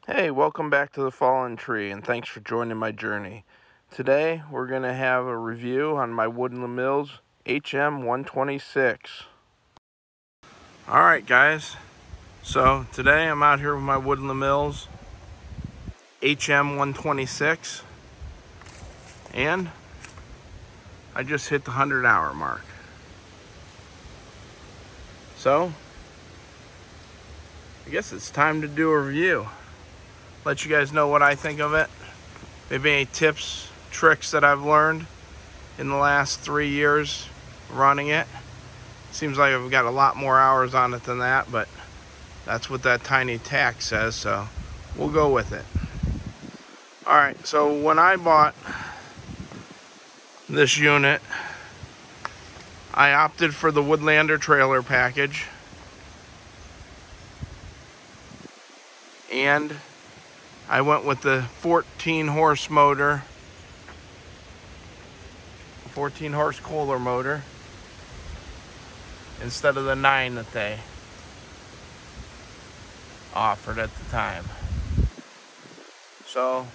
Hey, welcome back to the Fallen Tree, and thanks for joining my journey. Today, we're going to have a review on my Woodland Mills HM126. Alright guys, so today I'm out here with my Woodland Mills HM126, and I just hit the 100-hour mark. So, I guess it's time to do a review. Let you guys know what I think of it. Maybe any tips, tricks that I've learned in the last 3 years running it. Seems like I've got a lot more hours on it than that, but that's what that tiny tag says, so we'll go with it. Alright, so when I bought this unit, I opted for the Woodlander trailer package, and I went with the 14 horse motor, 14 horse Kohler motor, instead of the 9 that they offered at the time. So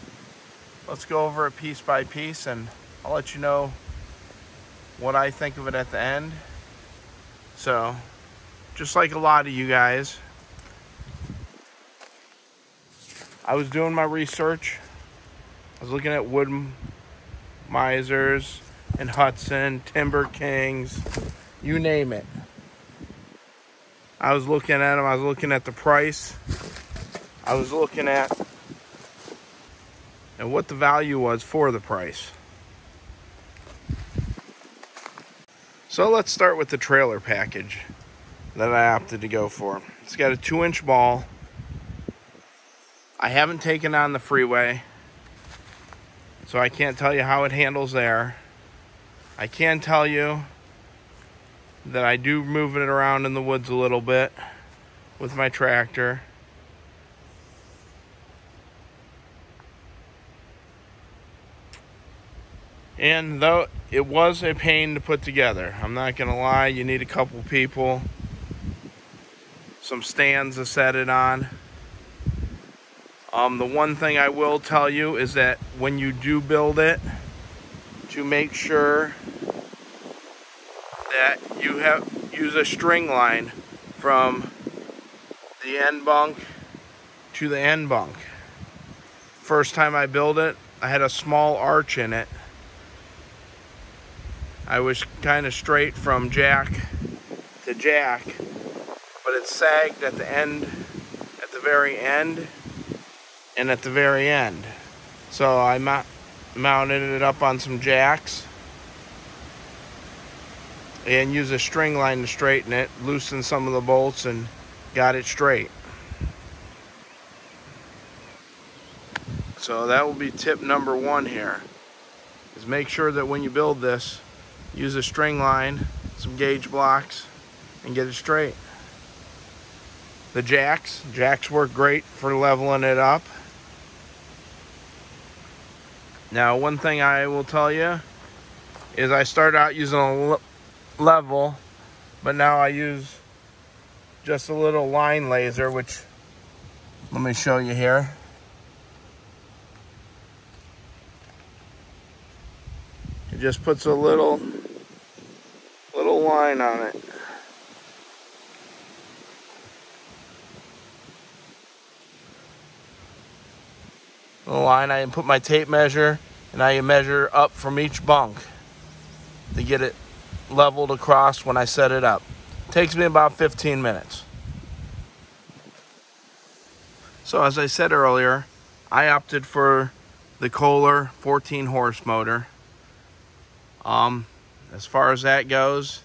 let's go over it piece by piece, and I'll let you know what I think of it at the end. So, just like a lot of you guys, I was doing my research. I was looking at wood misers and Hud-son, Timber Kings, you name it. I was looking at them. I was looking at the price. I was looking at what the value was for the price. So let's start with the trailer package that I opted to go for. It's got a 2-inch ball. I haven't taken on the freeway, so I can't tell you how it handles there. I can tell you that I do move it around in the woods a little bit with my tractor. And though it was a pain to put together, I'm not gonna lie, you need a couple people, some stands to set it on. The one thing I will tell you is that when you do build it, to make sure that you use a string line from the end bunk to the end bunk. First time I built it, I had a small arch in it. I was kind of straight from jack to jack, but it sagged at the end, at the very end, and at the very end. So I mounted it up on some jacks and used a string line to straighten it, loosened some of the bolts, and got it straight. So that will be tip number 1 here, is make sure that when you build this, use a string line, some gauge blocks, and get it straight. The jacks work great for leveling it up. Now, one thing I will tell you is I started out using a level, but now I use just a little line laser, which, let me show you here. It just puts a little line on it. The line, I put my tape measure, and I measure up from each bunk to get it leveled across when I set it up. It takes me about 15 minutes. So as I said earlier, I opted for the Kohler 14 horse motor. As far as that goes,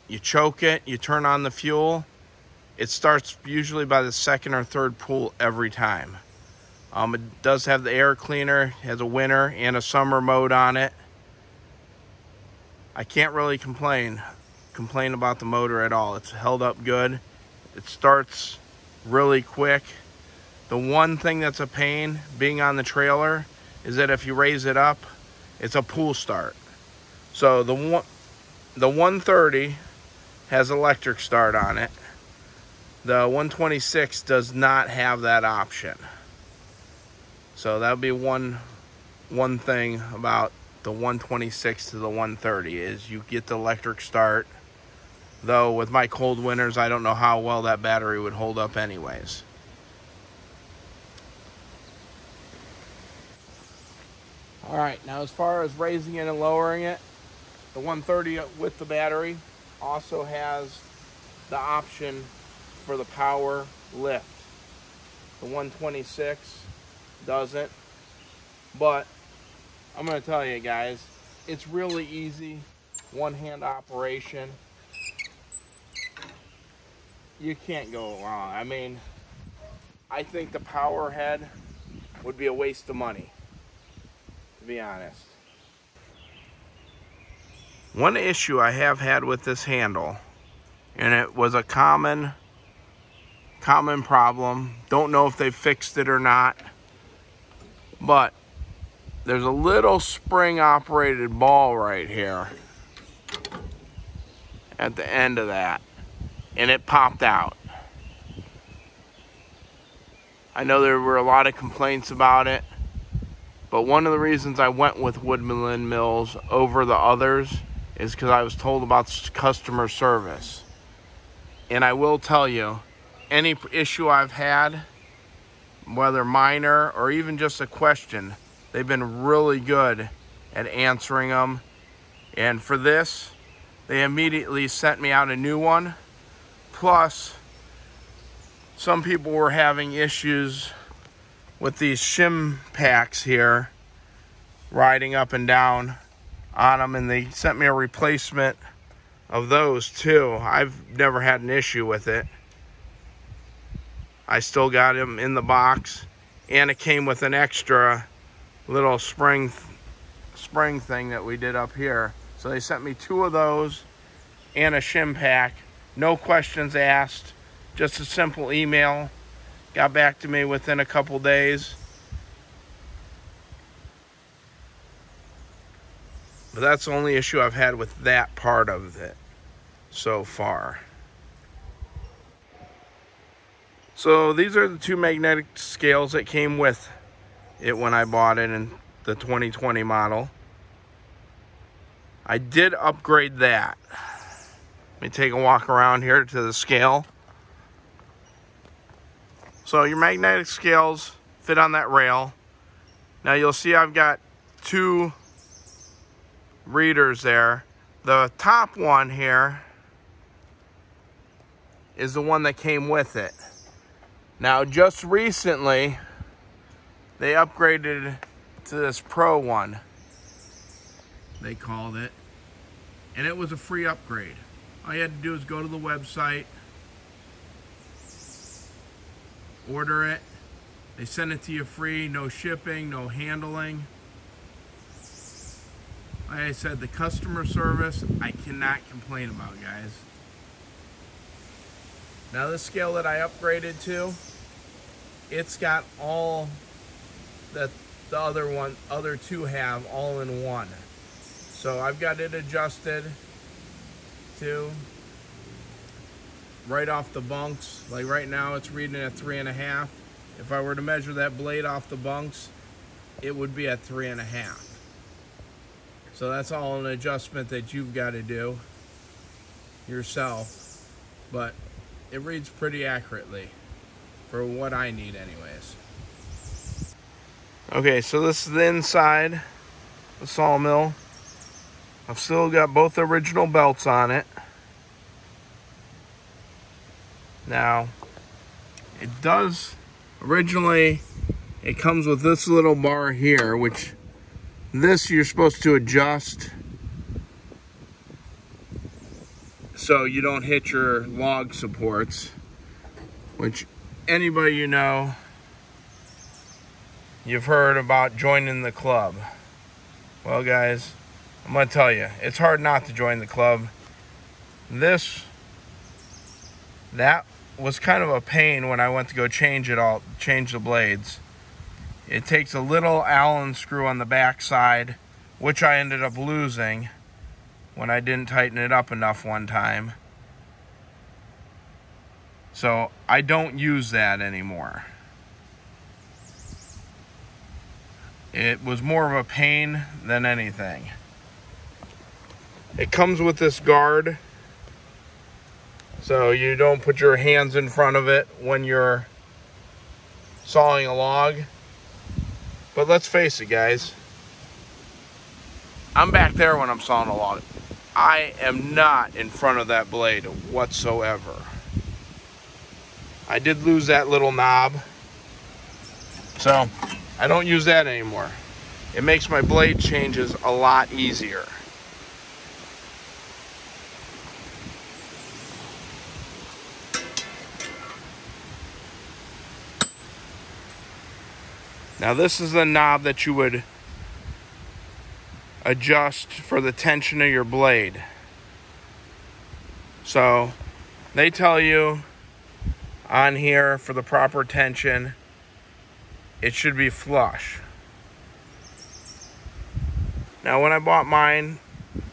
you choke it, you turn on the fuel. It starts usually by the 2nd or 3rd pull every time. It does have the air cleaner, has a winter and a summer mode on it. I can't really complain about the motor at all. It's held up good. It starts really quick. The one thing that's a pain being on the trailer is that if you raise it up, it's a pull start. So the 130 has electric start on it. The 126 does not have that option. So that would be one thing about the 126 to the 130 is you get the electric start. Though with my cold winters, I don't know how well that battery would hold up anyways. All right, now as far as raising it and lowering it, the 130 with the battery also has the option for the power lift. The 126 doesn't, but I'm going to tell you guys, it's really easy, one-hand operation. You can't go wrong. I mean, I think the power head would be a waste of money, to be honest. One issue I have had with this handle, and it was a common problem, don't know if they fixed it or not, but there's a little spring operated ball right here at the end of that, and it popped out. I know there were a lot of complaints about it, but one of the reasons I went with Woodland mills over the others is because I was told about customer service. And I will tell you, any issue I've had, whether minor or even just a question, they've been really good at answering them. And for this, they immediately sent me out a new one. Plus, some people were having issues with these shim packs here, riding up and down on them, and they sent me a replacement of those too. I've never had an issue with it. I still got them in the box, and it came with an extra little spring thing that we did up here. So they sent me 2 of those and a shim pack. No questions asked, just a simple email. Got back to me within a couple days. But that's the only issue I've had with that part of it so far. So these are the 2 magnetic scales that came with it when I bought it in the 2020 model. I did upgrade that. Let me take a walk around here to the scale. So your magnetic scales fit on that rail. Now you'll see I've got 2 readers there. The top one here is the one that came with it. Now just recently they upgraded to this Pro one, they called it, and it was a free upgrade. All you had to do is go to the website, order it, they send it to you free, no shipping, no handling. Like I said, the customer service, I cannot complain about, guys. Now this scale that I upgraded to, it's got all that the other 2 have all in one. So I've got it adjusted to right off the bunks. Like right now it's reading at 3.5. If I were to measure that blade off the bunks, it would be at 3.5. So that's all an adjustment that you've got to do yourself, but it reads pretty accurately for what I need anyways. Okay, so this is the inside, the Sawmill. I've still got both the original belts on it. Now, it does, originally, it comes with this little bar here, which this you're supposed to adjust so you don't hit your log supports, which anybody you know, you've heard about joining the club. Well guys, I'm gonna tell you, it's hard not to join the club. That was kind of a pain when I went to go change the blades. It takes a little Allen screw on the back side, which I ended up losing when I didn't tighten it up enough one time. So I don't use that anymore. It was more of a pain than anything. It comes with this guard, so you don't put your hands in front of it when you're sawing a log. But let's face it, guys, I'm back there when I'm sawing a log. I am not in front of that blade whatsoever. I did lose that little knob, so I don't use that anymore. It makes my blade changes a lot easier. Now this is the knob that you would adjust for the tension of your blade. So they tell you on here for the proper tension, it should be flush. Now when I bought mine,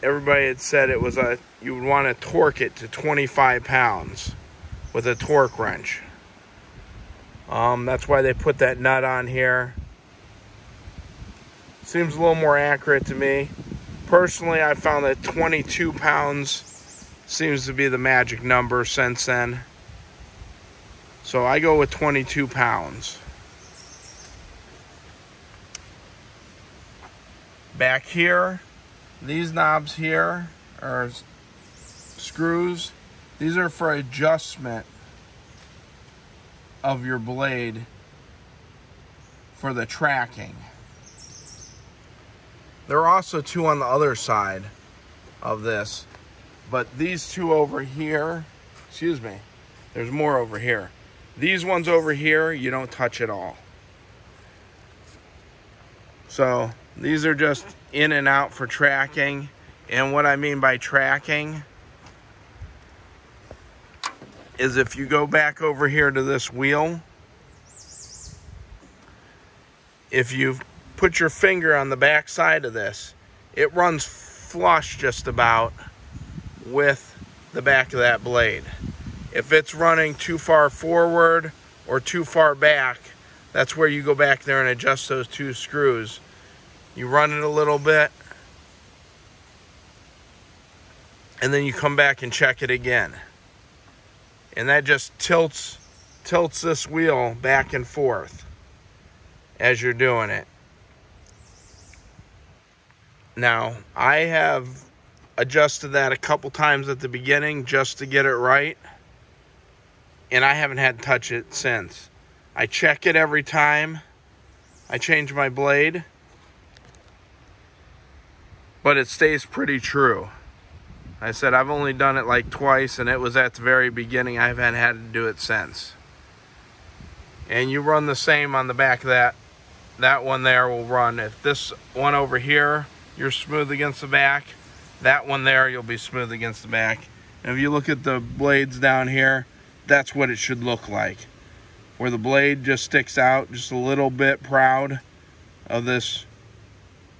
everybody had said it was you would want to torque it to 25 pounds with a torque wrench. That's why they put that nut on here. Seems a little more accurate to me. Personally, I found that 22 pounds seems to be the magic number since then. So I go with 22 pounds. Back here, these knobs here are screws. These are for adjustment of your blade for the tracking. There are also two on the other side of this, but these two over here, excuse me, there's more over here. These ones over here, you don't touch at all. So these are just in and out for tracking. And what I mean by tracking is if you go back over here to this wheel, if you put your finger on the back side of this, it runs flush just about with the back of that blade. If it's running too far forward or too far back, that's where you go back there and adjust those two screws. You run it a little bit, and then you come back and check it again. And that just tilts this wheel back and forth as you're doing it. Now, I have adjusted that a couple times at the beginning just to get it right, and I haven't had to touch it since. I check it every time I change my blade, but it stays pretty true. I said I've only done it like twice, and it was at the very beginning. I haven't had to do it since. And you run the same on the back of that one there will run. If this one over here, you're smooth against the back, that one there, you'll be smooth against the back. And if you look at the blades down here, that's what it should look like. Where the blade just sticks out just a little bit proud of this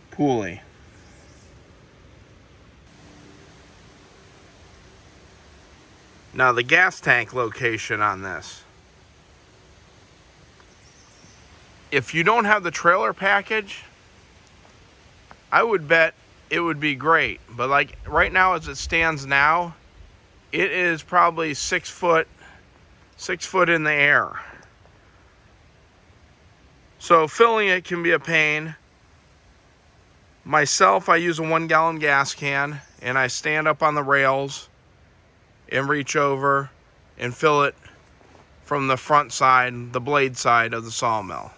pulley. Now the gas tank location on this. If you don't have the trailer package, I would bet it would be great. But like right now as it stands now, it is probably 6 foot in the air. So filling it can be a pain. Myself, I use a 1 gallon gas can, and I stand up on the rails and reach over and fill it from the front side, the blade side of the sawmill.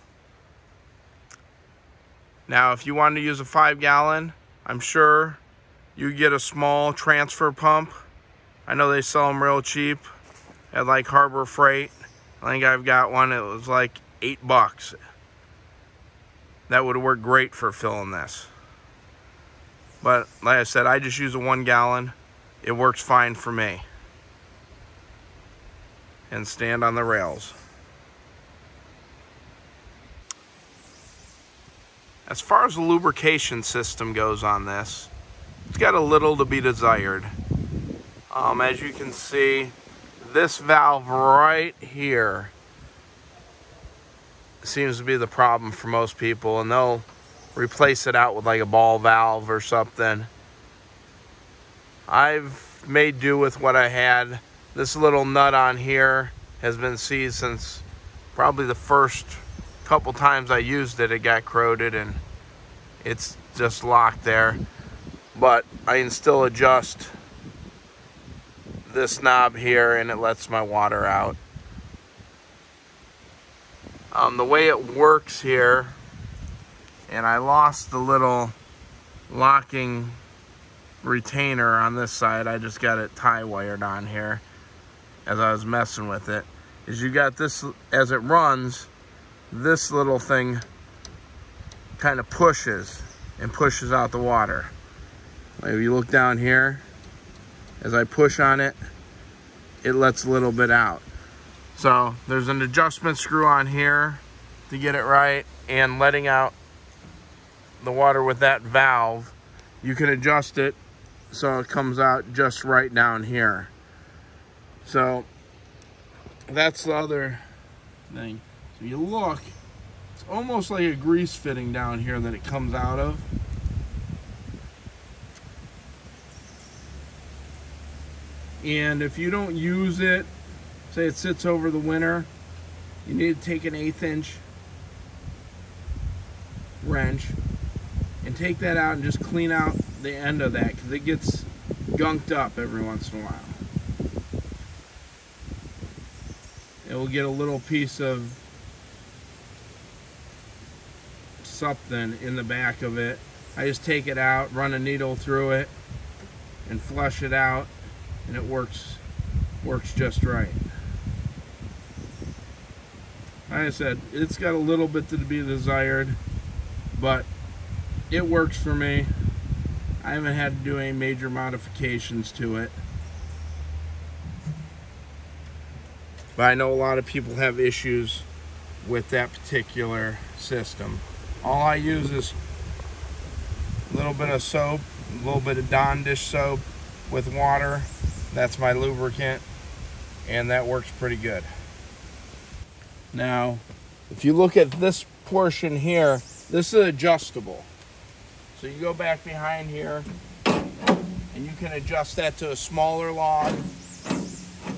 Now, if you wanted to use a 5 gallon, I'm sure you get a small transfer pump. I know they sell them real cheap at like Harbor Freight. I think I've got one, it was like $8. That would work great for filling this. But like I said, I just use a 1 gallon. It works fine for me. And stand on the rails. As far as the lubrication system goes on this, it's got a little to be desired. As you can see, This valve right here seems to be the problem for most people, and they'll replace it out with like a ball valve or something. I've made do with what I had. This little nut on here has been seized since probably the first couple times I used it. It got corroded and it's just locked there. But I can still adjust this knob here and it lets my water out. The way it works here, and I lost the little locking retainer on this side. I just got it tie wired on here as I was messing with it. Is you got this, as it runs, this little thing kind of pushes out the water. Like if you look down here, as I push on it, it lets a little bit out. So there's an adjustment screw on here to get it right, and letting out the water with that valve, you can adjust it so it comes out just right down here. So that's the other thing. So you look, it's almost like a grease fitting down here that it comes out of. And if you don't use it, say it sits over the winter, you need to take an 1/8 inch wrench and take that out and just clean out the end of that, because it gets gunked up every once in a while. It will get a little piece of something in the back of it. I just take it out, run a needle through it, and flush it out, and it works just right. Like I said, it's got a little bit to be desired, but it works for me. I haven't had to do any major modifications to it. But I know a lot of people have issues with that particular system. All I use is a little bit of soap, a little bit of Dawn dish soap with water. That's my lubricant, and that works pretty good. Now, if you look at this portion here, this is adjustable. So you go back behind here and you can adjust that to a smaller log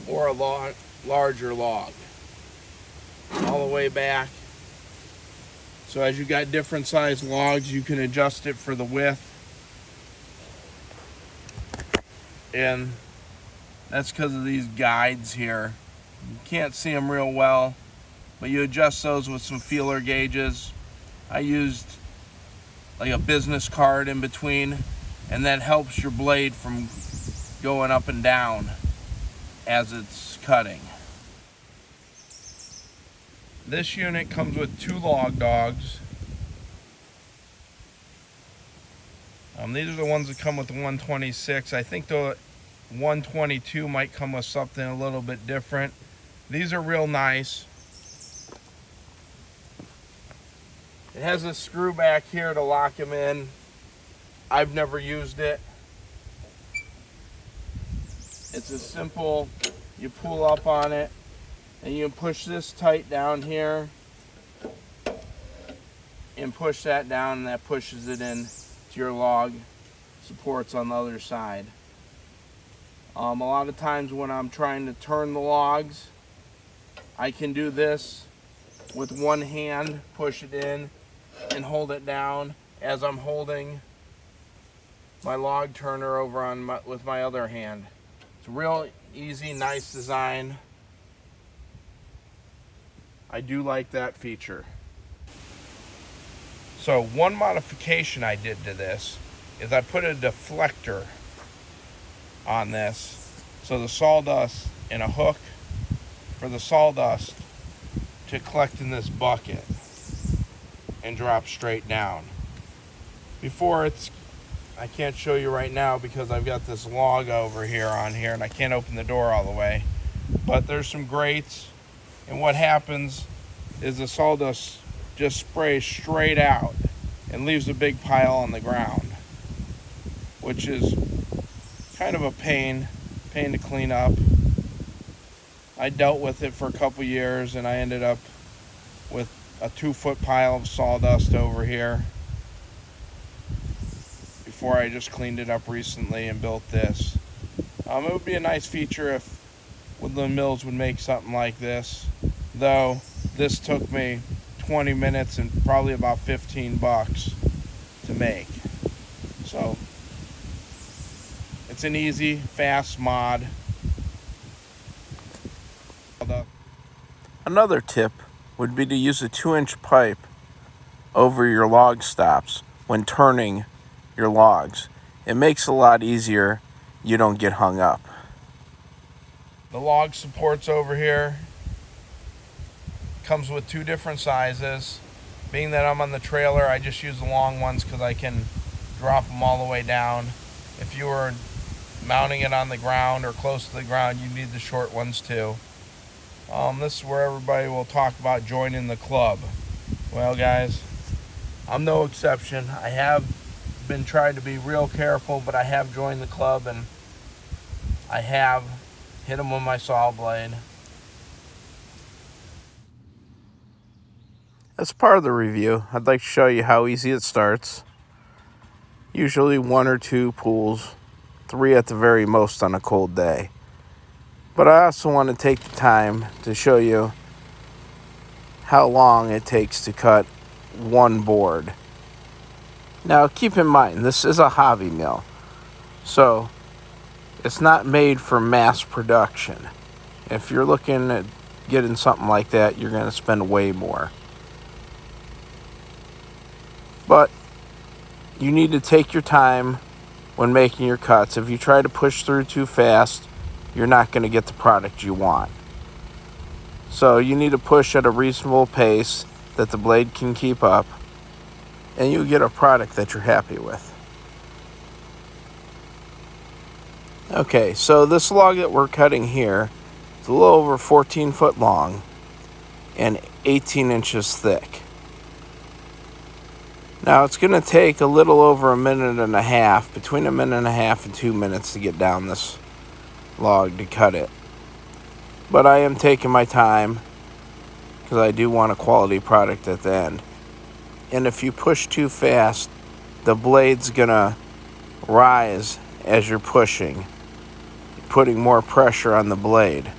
or a larger log, all the way back. So as you got different size logs, you can adjust it for the width. And that's because of these guides here. You can't see them real well, but you adjust those with some feeler gauges. I used like a business card in between, and that helps your blade from going up and down as it's cutting. This unit comes with 2 log dogs. These are the ones that come with the 126. I think the 122 might come with something a little bit different. These are real nice. It has a screw back here to lock them in. I've never used it. It's a simple, you pull up on it and you push this tight down here and push that down, and that pushes it in to your log supports on the other side. A lot of times when I'm trying to turn the logs, I can do this with one hand, push it in and hold it down as I'm holding my log turner over on with my other hand. It's a real easy, nice design. I do like that feature. So one modification I did to this is I put a deflector on this, so the sawdust, and a hook for the sawdust to collect in this bucket and drop straight down. Before I can't show you right now because I've got this log over here on here and I can't open the door all the way, but there's some grates, and what happens is the sawdust just sprays straight out and leaves a big pile on the ground, which is kind of a pain to clean up. I dealt with it for a couple years, and I ended up with a 2-foot pile of sawdust over here before I just cleaned it up recently and built this. It would be a nice feature if Woodland Mills would make something like this, though this took me 20 minutes and probably about 15 bucks to make. So it's an easy, fast mod. Another tip would be to use a 2-inch pipe over your log stops when turning your logs. It makes it a lot easier. You don't get hung up. The log supports over here comes with 2 different sizes. Being that I'm on the trailer, I just use the long ones because I can drop them all the way down. If you were mounting it on the ground or close to the ground, you need the short ones too. This is where everybody will talk about joining the club. Well, guys, I'm no exception. I have been trying to be real careful, but I have joined the club, and I have hit them with my saw blade. As part of the review, I'd like to show you how easy it starts. Usually 1 or 2 pulls, 3 at the very most on a cold day. But I also want to take the time to show you how long it takes to cut 1 board. Now keep in mind, this is a hobby mill, so it's not made for mass production. If you're looking at getting something like that, you're going to spend way more. But you need to take your time when making your cuts. If you try to push through too fast, you're not going to get the product you want. So you need to push at a reasonable pace that the blade can keep up, and you get a product that you're happy with. Okay, so this log that we're cutting here is a little over 14 foot long and 18 inches thick. Now it's going to take a little over 1.5 minutes, between 1.5 minutes and 2 minutes to get down this log to cut it. But I am taking my time because I do want a quality product at the end. And if you push too fast, the blade's going to rise as you're pushing, putting more pressure on the blade.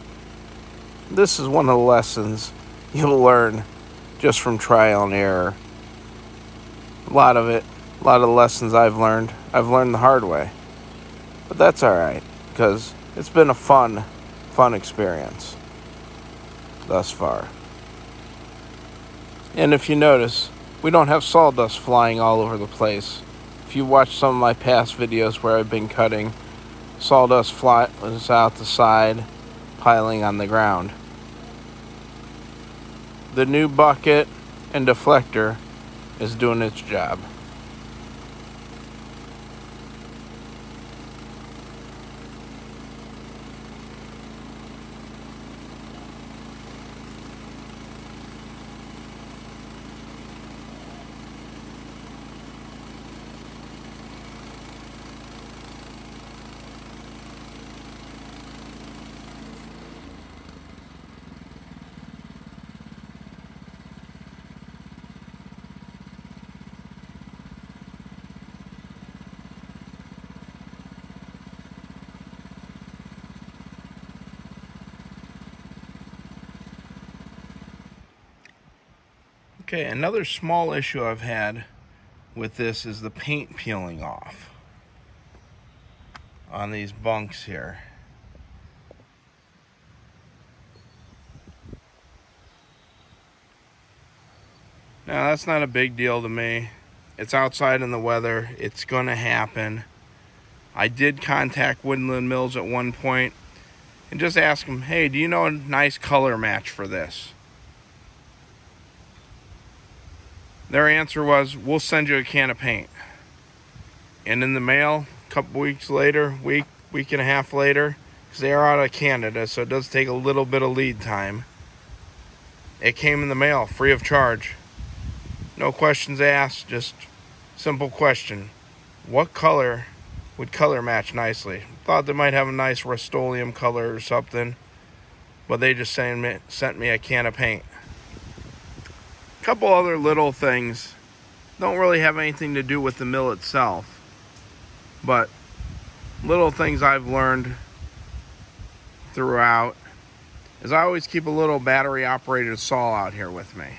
This is one of the lessons you'll learn just from trial and error. A lot of the lessons I've learned the hard way. But that's alright, because it's been a fun experience thus far. And if you notice, we don't have sawdust flying all over the place. If you watch some of my past videos where I've been cutting, sawdust flies out the side, piling on the ground. The new bucket and deflector is doing its job. Okay, another small issue I've had with this is the paint peeling off on these bunks here. Now that's not a big deal to me. It's outside in the weather. It's gonna happen. I did contact Woodland Mills at one point and just ask them, hey, do you know a nice color match for this? Their answer was, we'll send you a can of paint. And in the mail, a couple weeks later, week and a half later, because they are out of Canada, so it does take a little bit of lead time, it came in the mail, free of charge. No questions asked, just simple question. What color would color match nicely? Thought they might have a nice Rust-Oleum color or something. but they just sent me a can of paint. A couple other little things don't really have anything to do with the mill itself, but little things I've learned throughout is I always keep a little battery operated saw out here with me.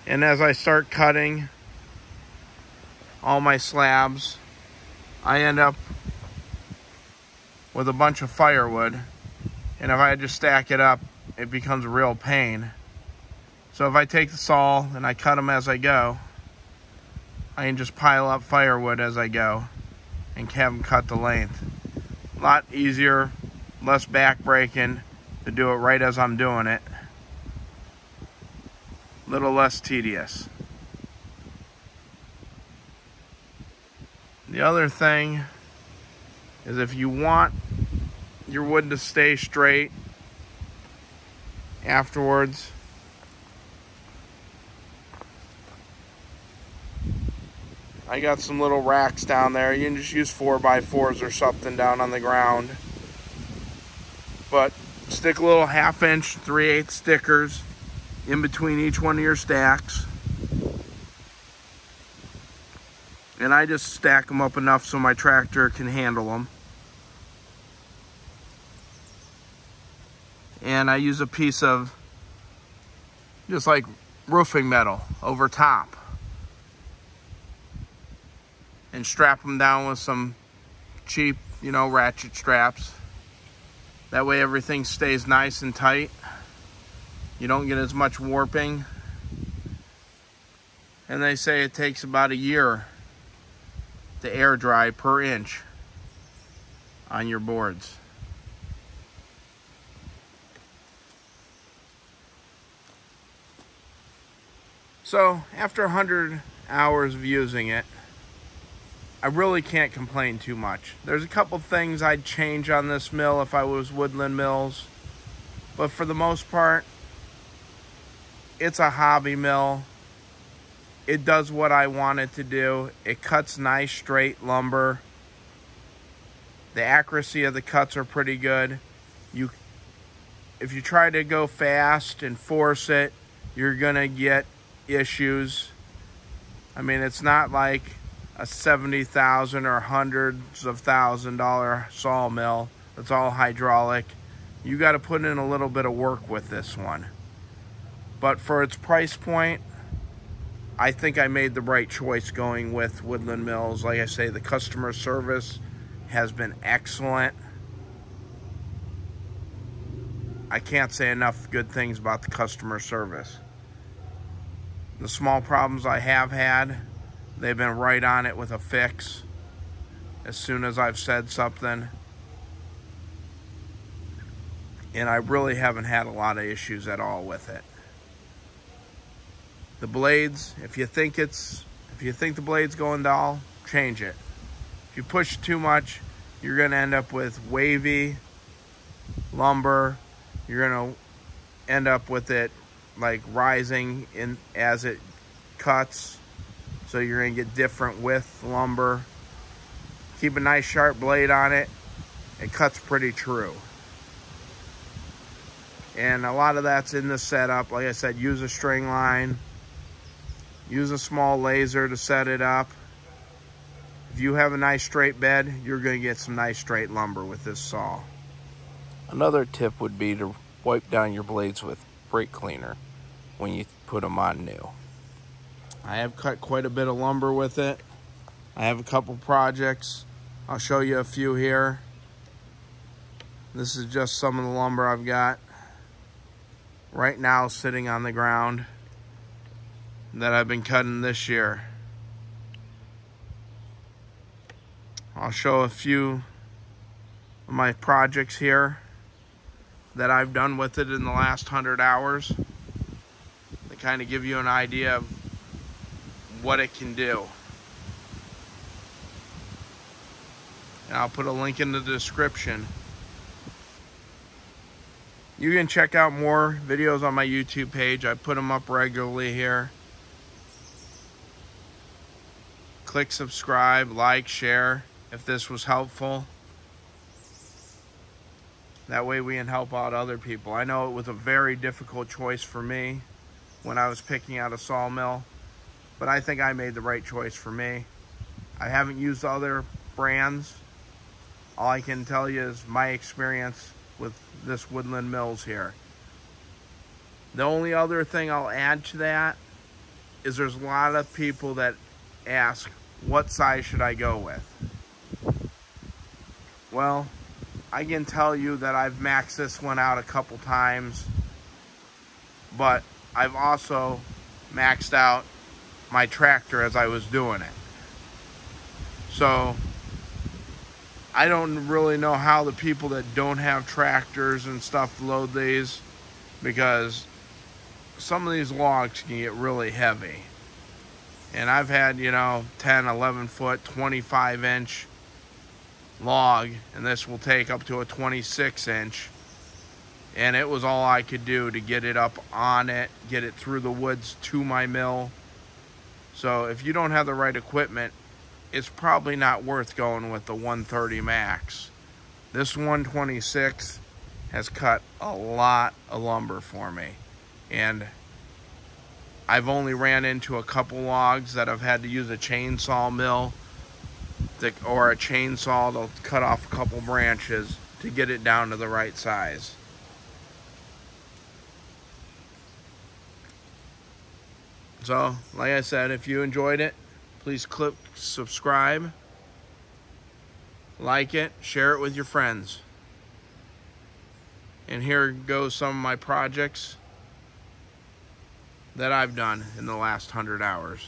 And as I start cutting all my slabs, I end up with a bunch of firewood, and if I just stack it up, it becomes a real pain. So if I take the saw and I cut them as I go, I can just pile up firewood as I go and have them cut the length. A lot easier, less back breaking to do it right as I'm doing it. A little less tedious. The other thing is, if you want your wood to stay straight afterwards, I got some little racks down there. You can just use 4x4s or something down on the ground. But stick a little 1/2 inch 3/8 stickers in between each one of your stacks. And I just stack them up enough so my tractor can handle them. And I use a piece of just like roofing metal over top and strap them down with some cheap, ratchet straps. That way everything stays nice and tight. You don't get as much warping. And they say it takes about a year to air dry per inch on your boards. So after 100 hours of using it, I really can't complain too much. There's a couple things I'd change on this mill if I was Woodland Mills, but for the most part, it's a hobby mill. It does what I want it to do. It cuts nice straight lumber. The accuracy of the cuts are pretty good. If you try to go fast and force it, you're gonna get issues. I mean, it's not like a $70,000 or hundreds of $1,000 sawmill that's all hydraulic. You got to put in a little bit of work with this one. But for its price point, I think I made the right choice going with Woodland Mills. Like I say, the customer service has been excellent. I can't say enough good things about the customer service. The small problems I have had, they've been right on it with a fix as soon as I've said something. And I really haven't had a lot of issues at all with it. The blades, if you think the blade's going dull, change it. If you push too much, you're gonna end up with wavy lumber. You're gonna end up with it like rising in as it cuts. So you're gonna get different width lumber. Keep a nice sharp blade on it. It cuts pretty true. And a lot of that's in the setup. Like I said, use a string line. Use a small laser to set it up. If you have a nice straight bed, you're gonna get some nice straight lumber with this saw. Another tip would be to wipe down your blades with brake cleaner when you put them on new. I have cut quite a bit of lumber with it. I have a couple projects. I'll show you a few here. This is just some of the lumber I've got right now sitting on the ground that I've been cutting this year. I'll show a few of my projects here that I've done with it in the last 100 hours to kind of give you an idea of what it can do. And I'll put a link in the description. You can check out more videos on my YouTube page. I put them up regularly here. Click subscribe, like, share if this was helpful. That way we can help out other people. I know it was a very difficult choice for me when I was picking out a sawmill, but I think I made the right choice for me. I haven't used other brands. All I can tell you is my experience with this Woodland mills here. The only other thing I'll add to that is there's a lot of people that ask, what size should I go with? Well, I can tell you that I've maxed this one out a couple times, but I've also maxed out my tractor as I was doing it. So I don't really know how the people that don't have tractors and stuff load these, because some of these logs can get really heavy. And I've had, 10, 11 foot, 25 inch log, and this will take up to a 26 inch. And it was all I could do to get it up on it, get it through the woods to my mill. So if you don't have the right equipment, it's probably not worth going with the 130 max. This 126 has cut a lot of lumber for me. And I've only ran into a couple logs that I've had to use a chainsaw mill or a chainsaw to cut off a couple branches to get it down to the right size. So, like I said, if you enjoyed it, please click subscribe, like it, share it with your friends. And here goes some of my projects that I've done in the last 100 hours.